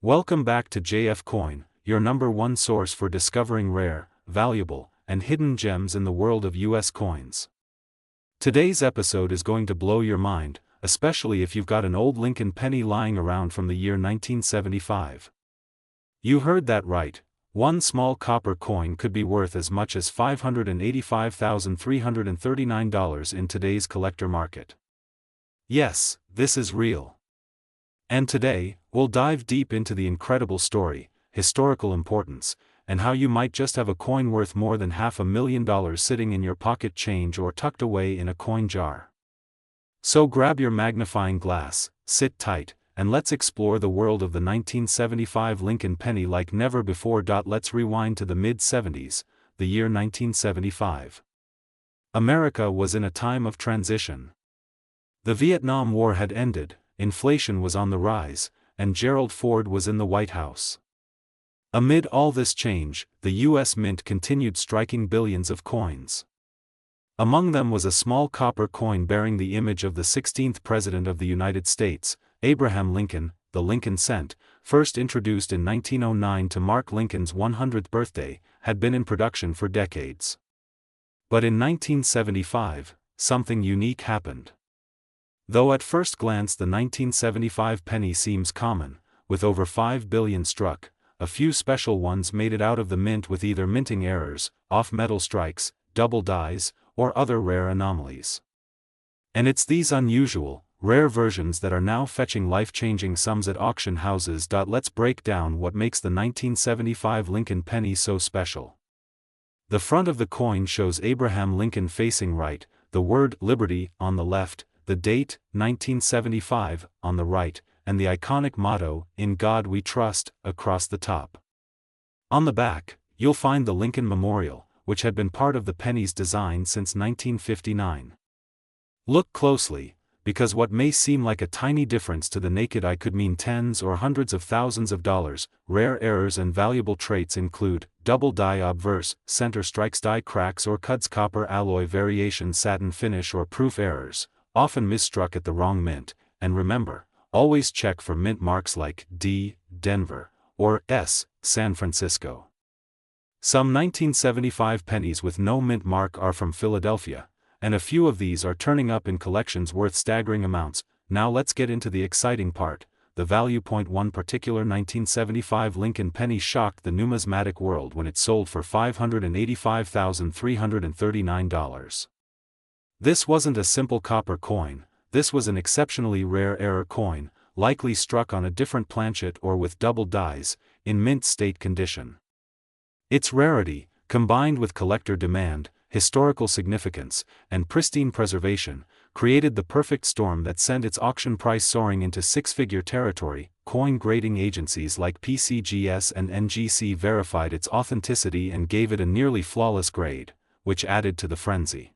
Welcome back to JF Coin, your number one source for discovering rare, valuable, and hidden gems in the world of US coins. Today's episode is going to blow your mind, especially if you've got an old Lincoln penny lying around from the year 1975. You heard that right, one small copper coin could be worth as much as $585,339 in today's collector market. Yes, this is real. And today, we'll dive deep into the incredible story, historical importance, and how you might just have a coin worth more than $500,000 sitting in your pocket change or tucked away in a coin jar. So grab your magnifying glass, sit tight, and let's explore the world of the 1975 Lincoln penny like never before. Let's rewind to the mid-70s, the year 1975. America was in a time of transition. The Vietnam War had ended, inflation was on the rise, and Gerald Ford was in the White House. Amid all this change, the U.S. Mint continued striking billions of coins. Among them was a small copper coin bearing the image of the 16th President of the United States, Abraham Lincoln, the Lincoln cent, first introduced in 1909 to mark Lincoln's 100th birthday, had been in production for decades. But in 1975, something unique happened. Though at first glance the 1975 penny seems common, with over 5 billion struck, a few special ones made it out of the mint with either minting errors, off-metal strikes, double dies, or other rare anomalies. And it's these unusual, rare versions that are now fetching life-changing sums at auction houses. Let's break down what makes the 1975 Lincoln penny so special. The front of the coin shows Abraham Lincoln facing right, the word Liberty on the left, the date, 1975, on the right, and the iconic motto, "In God We Trust," across the top. On the back, you'll find the Lincoln Memorial, which had been part of the penny's design since 1959. Look closely, because what may seem like a tiny difference to the naked eye could mean tens or hundreds of thousands of dollars. Rare errors and valuable traits include double die obverse, center strikes, die cracks or cuts, copper alloy variation, satin finish or proof errors, often misstruck at the wrong mint, and remember, always check for mint marks like D, Denver, or S, San Francisco. Some 1975 pennies with no mint mark are from Philadelphia, and a few of these are turning up in collections worth staggering amounts. Now let's get into the exciting part, the value. One particular 1975 Lincoln penny shocked the numismatic world when it sold for $585,339. This wasn't a simple copper coin, this was an exceptionally rare error coin, likely struck on a different planchet or with double dies, in mint state condition. Its rarity, combined with collector demand, historical significance, and pristine preservation, created the perfect storm that sent its auction price soaring into six-figure territory. Coin grading agencies like PCGS and NGC verified its authenticity and gave it a nearly flawless grade, which added to the frenzy.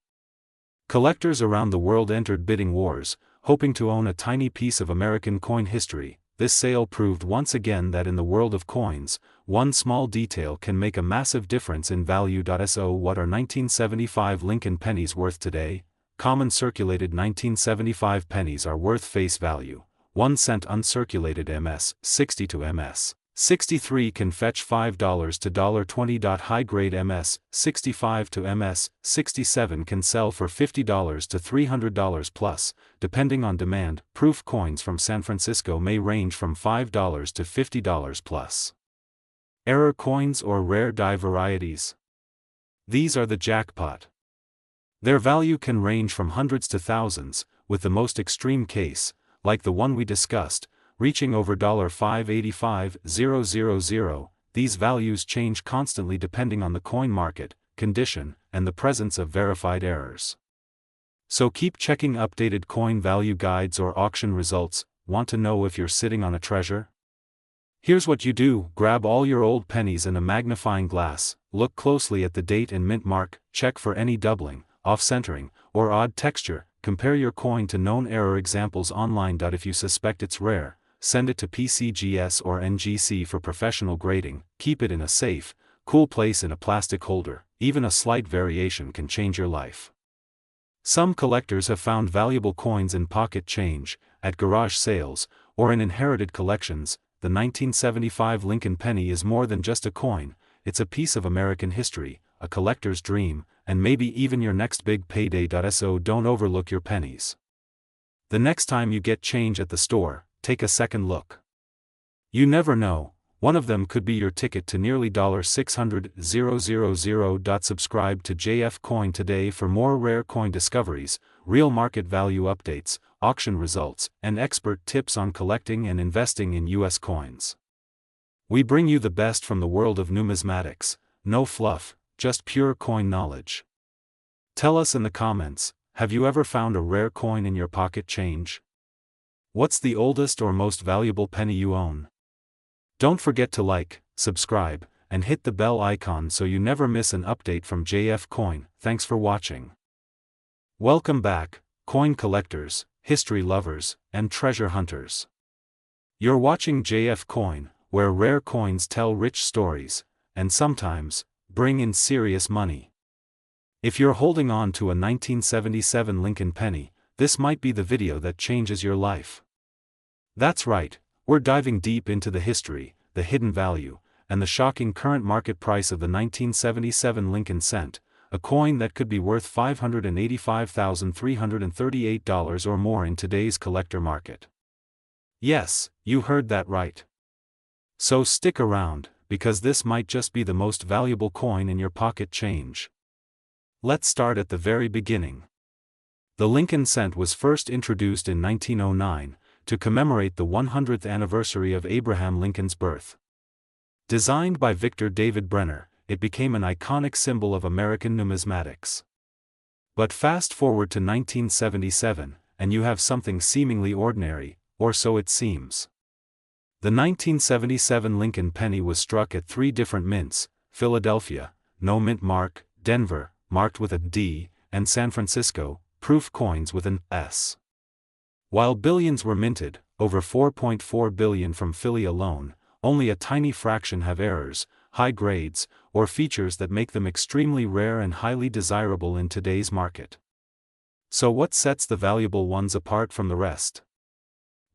Collectors around the world entered bidding wars, hoping to own a tiny piece of American coin history. This sale proved once again that in the world of coins, one small detail can make a massive difference in value. So what are 1975 Lincoln pennies worth today? Common circulated 1975 pennies are worth face value, 1 cent. Uncirculated MS 60 to MS 63 can fetch $5 to $20. High-grade MS 65 to MS 67 can sell for $50 to $300 plus, depending on demand. Proof coins from San Francisco may range from $5 to $50 plus. Error coins or rare die varieties. These are the jackpot. Their value can range from hundreds to thousands, with the most extreme case, like the one we discussed, reaching over $585,000. These values change constantly depending on the coin market, condition, and the presence of verified errors. So keep checking updated coin value guides or auction results. Want to know if you're sitting on a treasure? Here's what you do: grab all your old pennies and a magnifying glass, look closely at the date and mint mark, check for any doubling, off-centering, or odd texture, compare your coin to known error examples online. If you suspect it's rare, send it to PCGS or NGC for professional grading. Keep it in a safe, cool place in a plastic holder. Even a slight variation can change your life. Some collectors have found valuable coins in pocket change, at garage sales, or in inherited collections. the 1975 Lincoln penny is more than just a coin, it's a piece of American history, a collector's dream, and maybe even your next big payday. So don't overlook your pennies. The next time you get change at the store, take a second look. You never know, one of them could be your ticket to nearly $600,000. Subscribe to JF Coin today for more rare coin discoveries, real market value updates, auction results, and expert tips on collecting and investing in US coins. We bring you the best from the world of numismatics, no fluff, just pure coin knowledge. Tell us in the comments, have you ever found a rare coin in your pocket change? What's the oldest or most valuable penny you own? Don't forget to like, subscribe, and hit the bell icon so you never miss an update from JF Coin. Thanks for watching. Welcome back, coin collectors, history lovers, and treasure hunters. You're watching JF Coin, where rare coins tell rich stories, and sometimes, bring in serious money. If you're holding on to a 1977 Lincoln penny, this might be the video that changes your life. That's right. We're diving deep into the history, the hidden value, and the shocking current market price of the 1977 Lincoln cent, a coin that could be worth $585,338 or more in today's collector market. Yes, you heard that right. So stick around, because this might just be the most valuable coin in your pocket change. Let's start at the very beginning. The Lincoln cent was first introduced in 1909, to commemorate the 100th anniversary of Abraham Lincoln's birth. Designed by Victor David Brenner, it became an iconic symbol of American numismatics. But fast forward to 1977, and you have something seemingly ordinary, or so it seems. The 1977 Lincoln penny was struck at 3 different mints: Philadelphia, no mint mark; Denver, marked with a D; and San Francisco, proof coins with an S. While billions were minted, over 4.4 billion from Philly alone, only a tiny fraction have errors, high grades, or features that make them extremely rare and highly desirable in today's market. So what sets the valuable ones apart from the rest?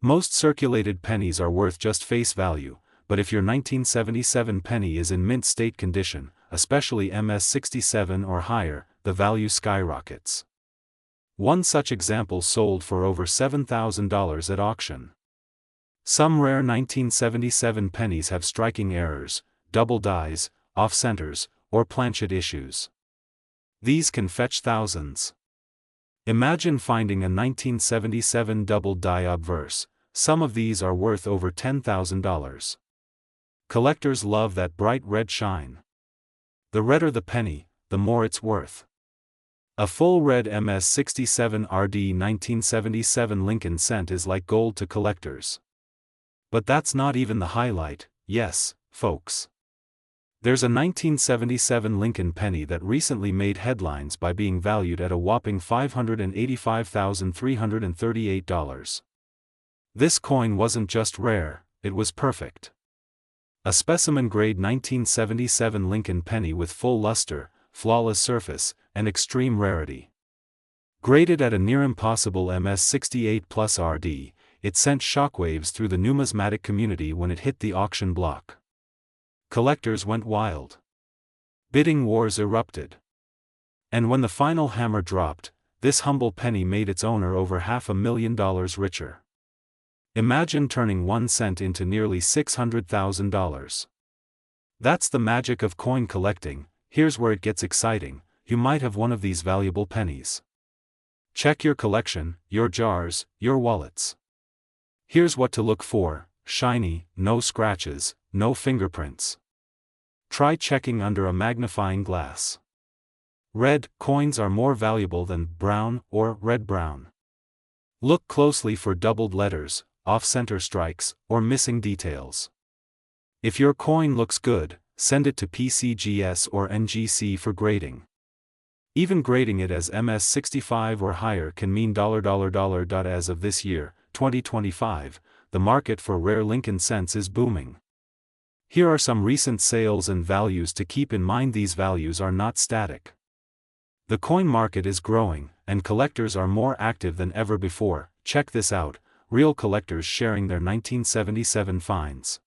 Most circulated pennies are worth just face value, but if your 1977 penny is in mint state condition, especially MS67 or higher, the value skyrockets. One such example sold for over $7,000 at auction. Some rare 1977 pennies have striking errors, double dies, off-centers, or planchet issues. These can fetch thousands. Imagine finding a 1977 double die obverse. Some of these are worth over $10,000. Collectors love that bright red shine. The redder the penny, the more it's worth. A full red MS67 RD 1977 Lincoln cent is like gold to collectors. But that's not even the highlight, yes, folks. There's a 1977 Lincoln penny that recently made headlines by being valued at a whopping $585,338. This coin wasn't just rare, it was perfect. A specimen-grade 1977 Lincoln penny with full luster, flawless surface, and extreme rarity. Graded at a near-impossible MS68 plus RD, it sent shockwaves through the numismatic community when it hit the auction block. Collectors went wild. Bidding wars erupted. And when the final hammer dropped, this humble penny made its owner over $500,000 richer. Imagine turning 1 cent into nearly $600,000. That's the magic of coin collecting. Here's where it gets exciting: you might have one of these valuable pennies. Check your collection, your jars, your wallets. Here's what to look for: shiny, no scratches, no fingerprints. Try checking under a magnifying glass. Red coins are more valuable than brown or red-brown. Look closely for doubled letters, off-center strikes, or missing details. If your coin looks good, send it to PCGS or NGC for grading. Even grading it as MS65 or higher can mean $. As of this year, 2025, the market for rare Lincoln cents is booming. Here are some recent sales and values to keep in mind. These values are not static. The coin market is growing, and collectors are more active than ever before. Check this out: real collectors sharing their 1977 finds.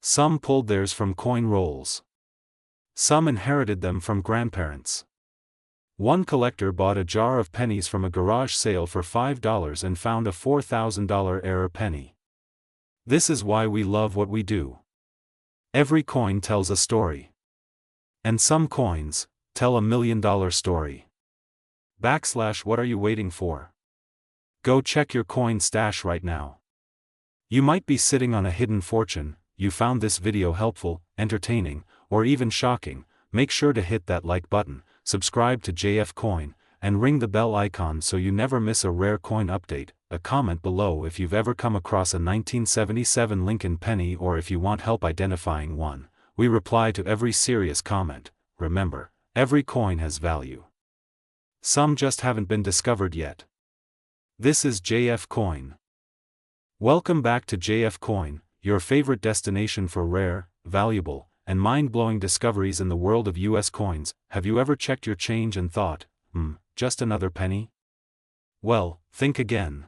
Some pulled theirs from coin rolls. Some inherited them from grandparents. One collector bought a jar of pennies from a garage sale for $5 and found a $4,000 error penny. This is why we love what we do. Every coin tells a story. And some coins tell $1 million story. What are you waiting for? Go check your coin stash right now. You might be sitting on a hidden fortune. You found this video helpful, entertaining, or even shocking. Make sure to hit that like button, subscribe to JF Coin, and ring the bell icon so you never miss a rare coin update. A comment below if you've ever come across a 1977 Lincoln penny or if you want help identifying one. We reply to every serious comment. Remember, every coin has value. Some just haven't been discovered yet. This is JF Coin. Welcome back to JF Coin, your favorite destination for rare, valuable, and mind-blowing discoveries in the world of US coins. Have you ever checked your change and thought, just another penny? Well, think again.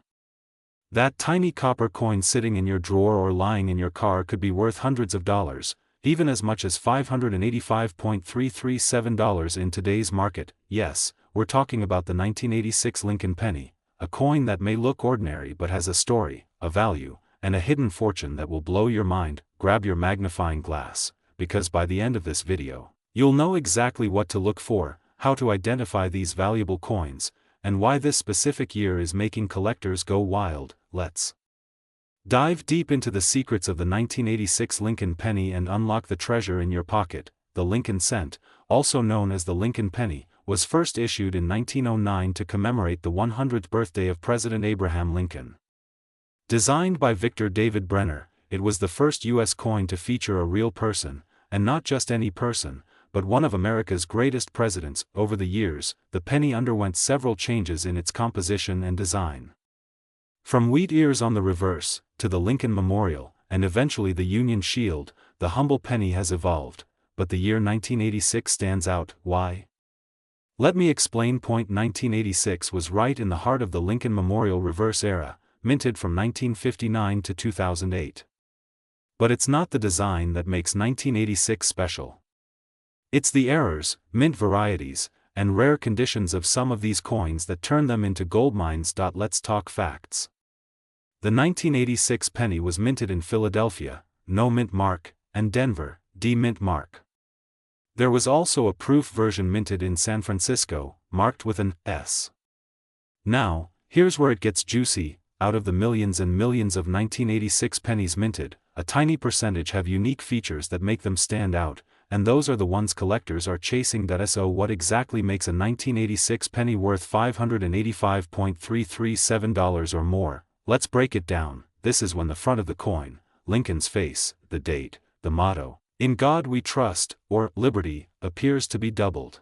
That tiny copper coin sitting in your drawer or lying in your car could be worth hundreds of dollars, even as much as $585.337 in today's market. Yes, we're talking about the 1986 Lincoln penny, a coin that may look ordinary but has a story, a value, and a hidden fortune that will blow your mind. Grab your magnifying glass, because by the end of this video, you'll know exactly what to look for, how to identify these valuable coins, and why this specific year is making collectors go wild. Let's dive deep into the secrets of the 1986 Lincoln penny and unlock the treasure in your pocket. The Lincoln cent, also known as the Lincoln penny, was first issued in 1909 to commemorate the 100th birthday of President Abraham Lincoln. Designed by Victor David Brenner, it was the first U.S. coin to feature a real person, and not just any person, but one of America's greatest presidents. Over the years, the penny underwent several changes in its composition and design. From wheat ears on the reverse, to the Lincoln Memorial, and eventually the Union Shield, the humble penny has evolved, but the year 1986 stands out. Why? Let me explain. 1986 was right in the heart of the Lincoln Memorial reverse era, minted from 1959 to 2008. But it's not the design that makes 1986 special. It's the errors, mint varieties, and rare conditions of some of these coins that turn them into gold mines. Let's talk facts. The 1986 penny was minted in Philadelphia, no mint mark, and Denver, D mint mark. There was also a proof version minted in San Francisco, marked with an S. Now, here's where it gets juicy. Out of the millions and millions of 1986 pennies minted, a tiny percentage have unique features that make them stand out, and those are the ones collectors are chasing. So what exactly makes a 1986 penny worth $585.337 or more? Let's break it down. This is when the front of the coin, Lincoln's face, the date, the motto, "In God We Trust," or "Liberty," appears to be doubled.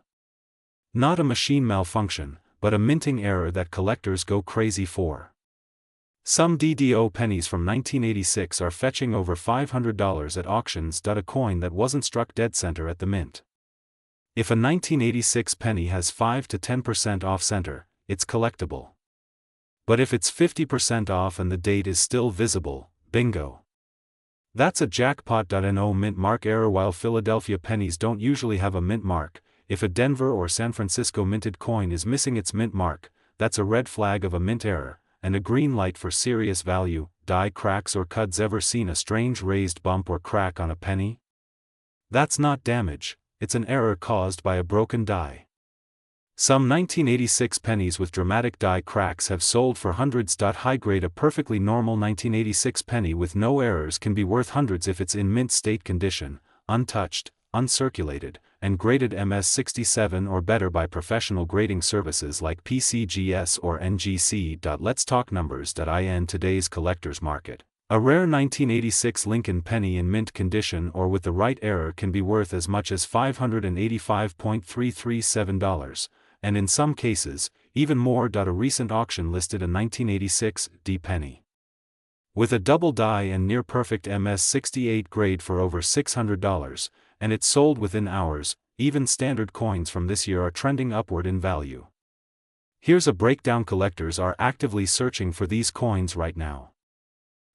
Not a machine malfunction, but a minting error that collectors go crazy for. Some DDO pennies from 1986 are fetching over $500 at auctions. A coin that wasn't struck dead center at the mint. If a 1986 penny has 5 to 10% off center, it's collectible. But if it's 50% off and the date is still visible, bingo. That's a jackpot. No mint mark error. While Philadelphia pennies don't usually have a mint mark, if a Denver or San Francisco minted coin is missing its mint mark, that's a red flag of a mint error, and a green light for serious value. Die cracks or cuds. Ever seen a strange raised bump or crack on a penny? That's not damage, it's an error caused by a broken die. Some 1986 pennies with dramatic die cracks have sold for hundreds. High grade. A perfectly normal 1986 penny with no errors can be worth hundreds if it's in mint state condition, untouched, uncirculated, and graded MS67 or better by professional grading services like PCGS or NGC. Let's talk numbers. In today's collector's market, a rare 1986 Lincoln penny in mint condition or with the right error can be worth as much as $585.337, and in some cases, even more. A recent auction listed a 1986 D penny with a double die and near perfect MS68 grade for over $600, and it sold within hours. Even standard coins from this year are trending upward in value. Here's a breakdown. Collectors are actively searching for these coins right now.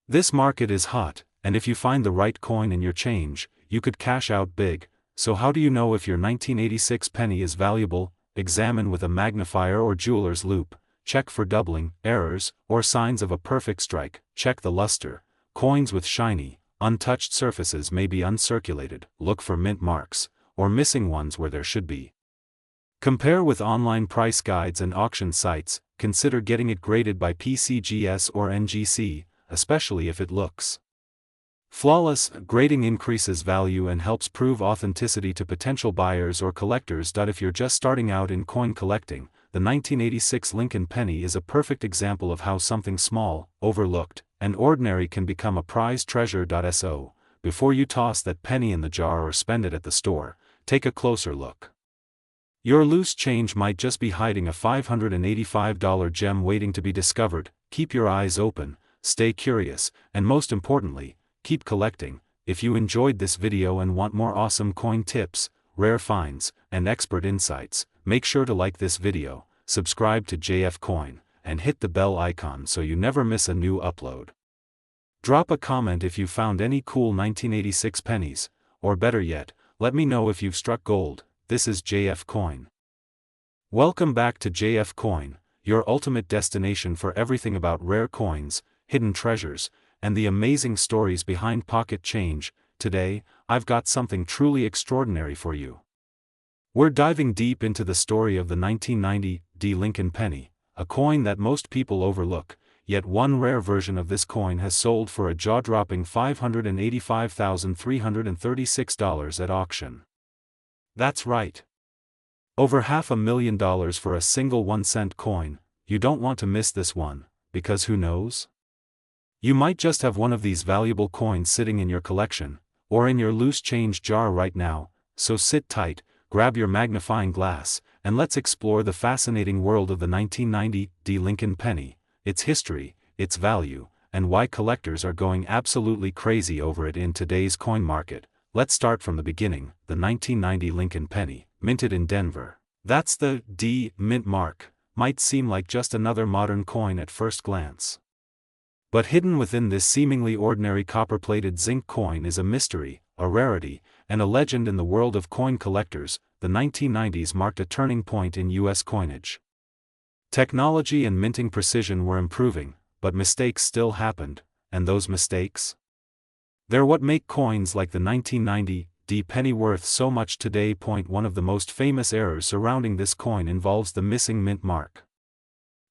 This market is hot, and if you find the right coin in your change, you could cash out big. So how do you know if your 1986 penny is valuable? Examine with a magnifier or jeweler's loupe. Check for doubling, errors, or signs of a perfect strike. Check the luster. Coins with shiny, untouched surfaces may be uncirculated. Look for mint marks, or missing ones where there should be. Compare with online price guides and auction sites. Consider getting it graded by PCGS or NGC, especially if it looks flawless. Grading increases value and helps prove authenticity to potential buyers or collectors. If you're just starting out in coin collecting, the 1986 Lincoln penny is a perfect example of how something small, overlooked, and ordinary can become a prized treasure. So, before you toss that penny in the jar or spend it at the store, take a closer look. Your loose change might just be hiding a $585 gem waiting to be discovered. Keep your eyes open, stay curious, and most importantly, keep collecting. If you enjoyed this video and want more awesome coin tips, rare finds, and expert insights, make sure to like this video, subscribe to JF Coin, and hit the bell icon so you never miss a new upload. Drop a comment if you found any cool 1986 pennies, or better yet, let me know if you've struck gold. This is JF Coin. Welcome back to JF Coin, your ultimate destination for everything about rare coins, hidden treasures, and the amazing stories behind pocket change. Today, I've got something truly extraordinary for you. We're diving deep into the story of the 1990 Lincoln penny, a coin that most people overlook, yet one rare version of this coin has sold for a jaw-dropping $585,336 at auction. That's right. Over $500,000 for a single 1-cent coin. You don't want to miss this one, because who knows? You might just have one of these valuable coins sitting in your collection, or in your loose change jar right now. So sit tight, grab your magnifying glass, and let's explore the fascinating world of the 1990 Lincoln penny, its history, its value, and why collectors are going absolutely crazy over it in today's coin market. Let's start from the beginning. The 1990 Lincoln penny, minted in Denver. That's the D mint mark. Might seem like just another modern coin at first glance. But hidden within this seemingly ordinary copper-plated zinc coin is a mystery, a rarity, and a legend in the world of coin collectors. The 1990s marked a turning point in U.S. coinage. Technology and minting precision were improving, but mistakes still happened, and those mistakes? They're what make coins like the 1990 penny worth so much today. One of the most famous errors surrounding this coin involves the missing mint mark.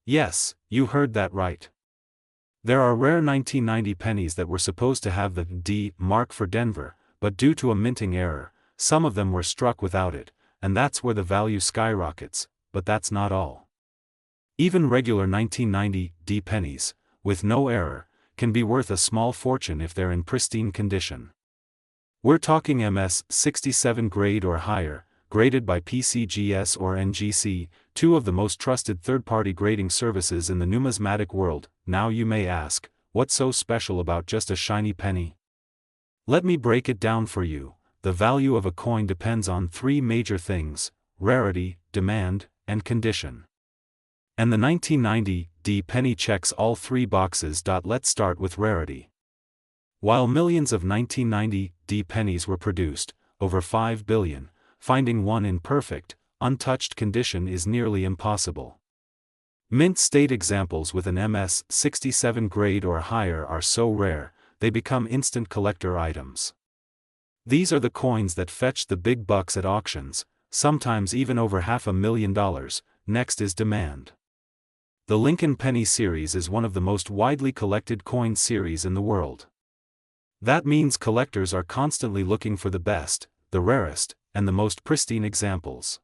Yes, you heard that right. There are rare 1990 pennies that were supposed to have the D mark for Denver, but due to a minting error, some of them were struck without it, and that's where the value skyrockets. But that's not all. Even regular 1990 pennies, with no error, can be worth a small fortune if they're in pristine condition. We're talking MS 67 grade or higher, graded by PCGS or NGC, two of the most trusted third-party grading services in the numismatic world. Now you may ask, what's so special about just a shiny penny? Let me break it down for you. The value of a coin depends on three major things: rarity, demand, and condition. And the 1990 penny checks all three boxes. Let's start with rarity. While millions of 1990 pennies were produced, over 5 billion, finding one in perfect, untouched condition is nearly impossible. Mint state examples with an MS 67 grade or higher are so rare, they become instant collector items. These are the coins that fetch the big bucks at auctions, sometimes even over $500,000. Next is demand. The Lincoln Penny series is one of the most widely collected coin series in the world. That means collectors are constantly looking for the best, the rarest, and the most pristine examples.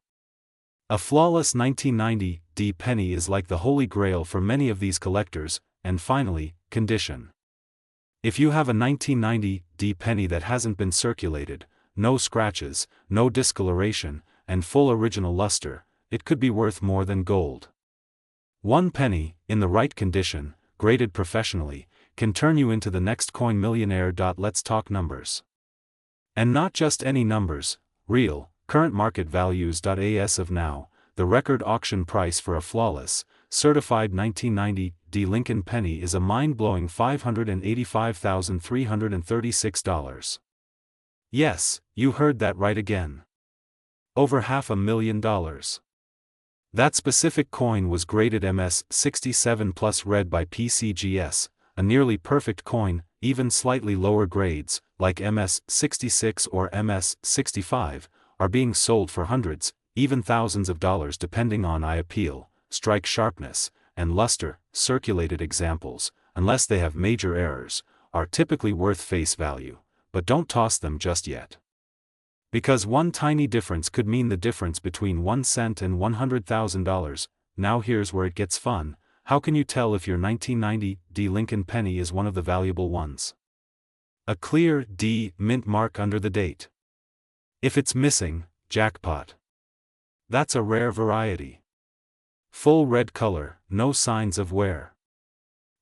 A flawless 1990 penny is like the holy grail for many of these collectors. And finally, condition. If you have a 1990 penny that hasn't been circulated, no scratches, no discoloration, and full original luster, it could be worth more than gold. One penny, in the right condition, graded professionally, can turn you into the next coin millionaire. Let's talk numbers. And not just any numbers, real, current market values. As of now, the record auction price for a flawless, certified 1990 D Lincoln penny is a mind-blowing $585,336. Yes, you heard that right again. Over $500,000. That specific coin was graded MS67 Plus red by PCGS, a nearly perfect coin. Even slightly lower grades, like MS66 or MS65, are being sold for hundreds, even thousands of dollars depending on eye appeal, strike sharpness, and luster. Circulated examples, unless they have major errors, are typically worth face value, but don't toss them just yet. Because one tiny difference could mean the difference between 1 cent and $100,000. Now here's where it gets fun. How can you tell if your 1990 D Lincoln penny is one of the valuable ones? A clear D mint mark under the date. If it's missing, jackpot. That's a rare variety. Full red color, no signs of wear.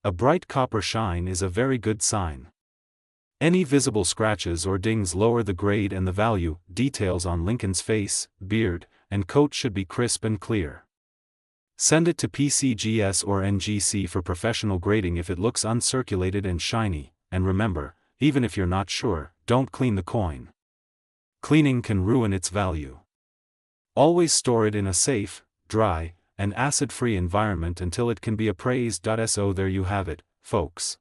A bright copper shine is a very good sign. Any visible scratches or dings lower the grade and the value. Details on Lincoln's face, beard, and coat should be crisp and clear. Send it to PCGS or NGC for professional grading if it looks uncirculated and shiny, and remember, even if you're not sure, don't clean the coin. Cleaning can ruin its value. Always store it in a safe, dry, and acid-free environment until it can be appraised. So there you have it, folks.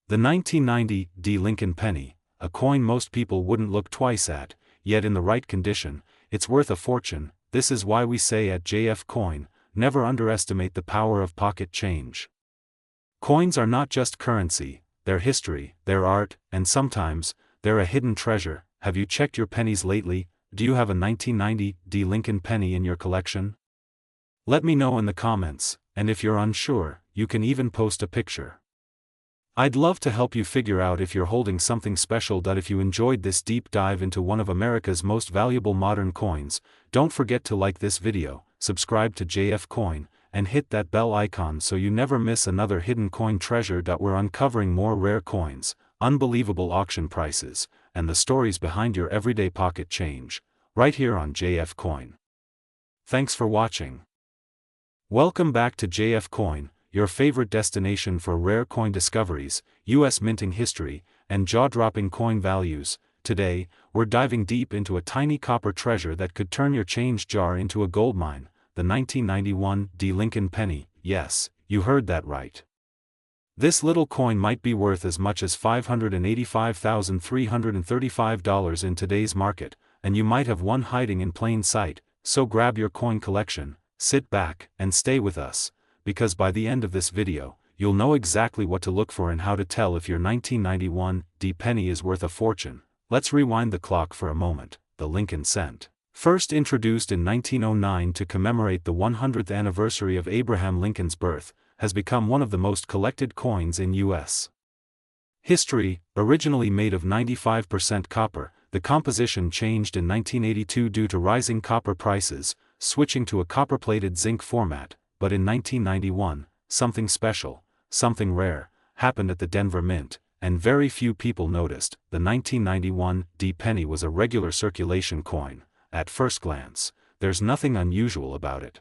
The 1990 D Lincoln penny, a coin most people wouldn't look twice at, yet in the right condition, it's worth a fortune. This is why we say at JF Coin, never underestimate the power of pocket change. Coins are not just currency, they're history, they're art, and sometimes, they're a hidden treasure. Have you checked your pennies lately? Do you have a 1990 D Lincoln penny in your collection? Let me know in the comments, and if you're unsure, you can even post a picture. I'd love to help you figure out if you're holding something special. If you enjoyed this deep dive into one of America's most valuable modern coins, don't forget to like this video, subscribe to JF Coin, and hit that bell icon so you never miss another hidden coin treasure. We're uncovering more rare coins, unbelievable auction prices, and the stories behind your everyday pocket change, right here on JF Coin. Thanks for watching. Welcome back to JF Coin, your favorite destination for rare coin discoveries, US minting history, and jaw-dropping coin values. Today, we're diving deep into a tiny copper treasure that could turn your change jar into a goldmine, the 1991 D Lincoln penny. Yes, you heard that right. This little coin might be worth as much as $585,335 in today's market, and you might have one hiding in plain sight. So grab your coin collection, sit back, and stay with us, because by the end of this video, you'll know exactly what to look for and how to tell if your 1991 D penny is worth a fortune. Let's rewind the clock for a moment. The Lincoln cent, first introduced in 1909 to commemorate the 100th anniversary of Abraham Lincoln's birth, has become one of the most collected coins in U.S. history. Originally made of 95% copper, the composition changed in 1982 due to rising copper prices, switching to a copper-plated zinc format. But in 1991, something special, something rare, happened at the Denver Mint, and very few people noticed. The 1991 D penny was a regular circulation coin. At first glance, there's nothing unusual about it.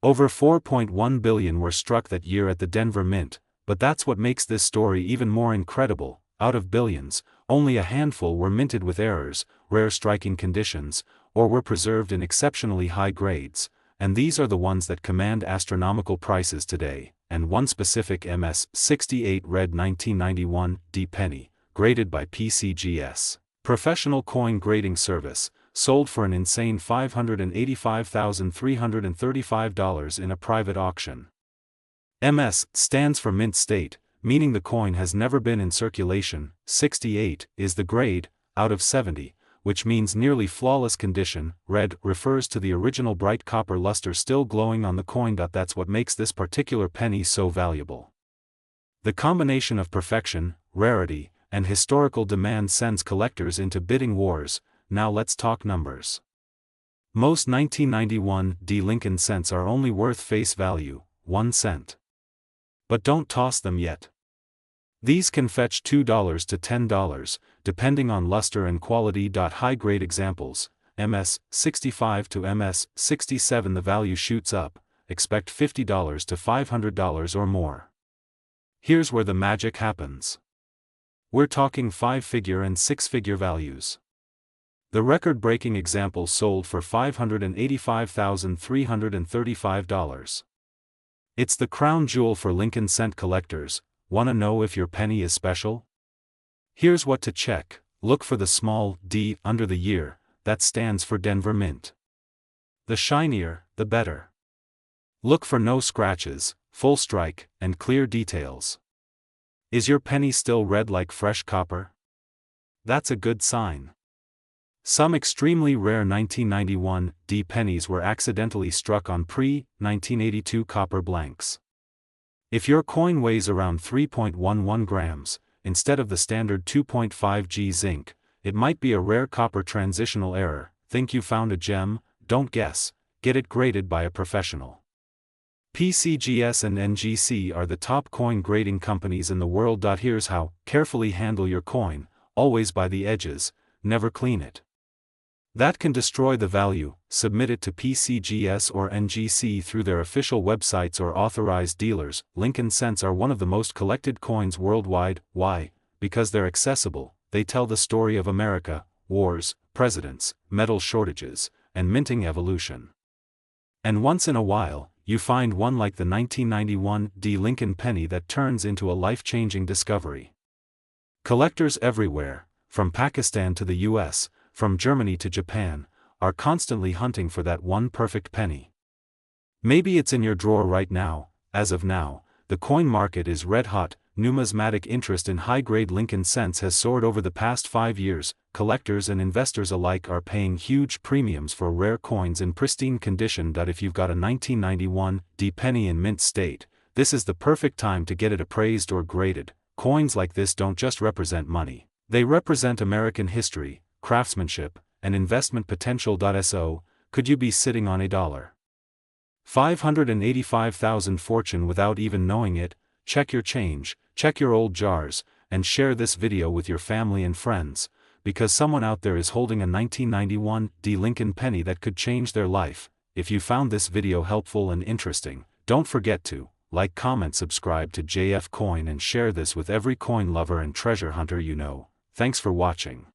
Over 4.1 billion were struck that year at the Denver Mint, but that's what makes this story even more incredible. Out of billions, only a handful were minted with errors, rare striking conditions, or were preserved in exceptionally high grades. And these are the ones that command astronomical prices today. And one specific MS68 red 1991 D penny, graded by PCGS, Professional Coin Grading Service, sold for an insane $585,335 in a private auction. MS stands for mint state, meaning the coin has never been in circulation. 68 is the grade, out of 70, which means nearly flawless condition. Red refers to the original bright copper luster still glowing on the coin. That's what makes this particular penny so valuable. The combination of perfection, rarity, and historical demand sends collectors into bidding wars. Now let's talk numbers. Most 1991 D Lincoln cents are only worth face value, 1 cent. But don't toss them yet. These can fetch $2 to $10, depending on luster and quality. High-grade examples, MS65 to MS67 the value shoots up, expect $50 to $500 or more. Here's where the magic happens. We're talking 5-figure and 6-figure values. The record-breaking example sold for $585,335. It's the crown jewel for Lincoln cent collectors. Wanna know if your penny is special? Here's what to check. Look for the small D under the year, that stands for Denver Mint. The shinier, the better. Look for no scratches, full strike, and clear details. Is your penny still red like fresh copper? That's a good sign. Some extremely rare 1991 D pennies were accidentally struck on pre-1982 copper blanks. If your coin weighs around 3.11 grams, instead of the standard 2.5 g zinc, it might be a rare copper transitional error. Think you found a gem? Don't guess, get it graded by a professional. PCGS and NGC are the top coin grading companies in the world. Here's how: carefully handle your coin, always by the edges, never clean it. That can destroy the value. Submit it to PCGS or NGC through their official websites or authorized dealers. Lincoln cents are one of the most collected coins worldwide. Why? Because they're accessible. They tell the story of America, wars, presidents, metal shortages, and minting evolution. And once in a while, you find one like the 1991 D Lincoln penny that turns into a life-changing discovery. Collectors everywhere, from Pakistan to the US, from Germany to Japan, are constantly hunting for that one perfect penny. Maybe it's in your drawer right now. As of now, the coin market is red hot. Numismatic interest in high-grade Lincoln cents has soared over the past 5 years. Collectors and investors alike are paying huge premiums for rare coins in pristine condition. If you've got a 1991 D penny in mint state, this is the perfect time to get it appraised or graded. Coins like this don't just represent money, they represent American history, craftsmanship, and investment potential. So, could you be sitting on a $585,000 fortune without even knowing it? Check your change, check your old jars, and share this video with your family and friends, because someone out there is holding a 1991 D Lincoln penny that could change their life. If you found this video helpful and interesting, don't forget to like, comment, subscribe to JF Coin, and share this with every coin lover and treasure hunter you know. Thanks for watching.